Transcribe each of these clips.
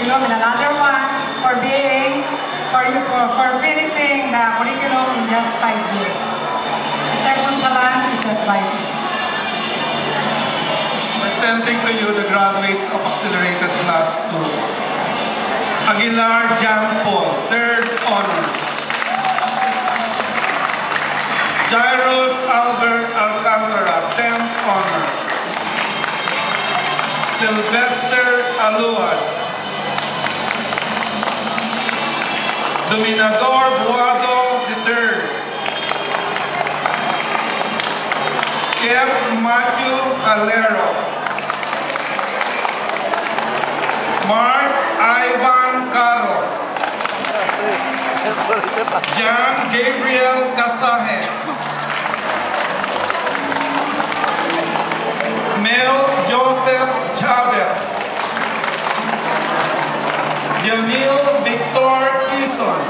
curriculum, and another one for finishing the curriculum in just 5 years. Mr. Gonzalan is advising. Presenting to you the graduates of Accelerated Class 2. Aguilar Jan Paul, 3rd Honors. Jairus Albert Alcantara, 10th Honor. Sylvester Aluad. Dominador Buado, III. Kev Matthew Calero. Mark Ivan Caro. John Gabriel Casaje. Mel Joseph Chavez. Jamil Victor Quizon.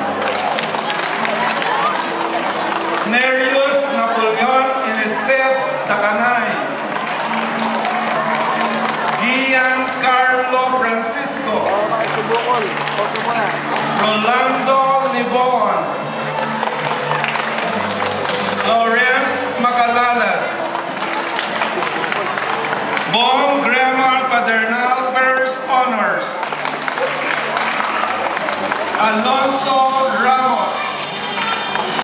Nerius Napoleon Inetzet Takanay. Giancarlo Francisco. Rolando Libon. Lawrence Macalalad. Bong Grammar Padernal, 1st Honors. Alonso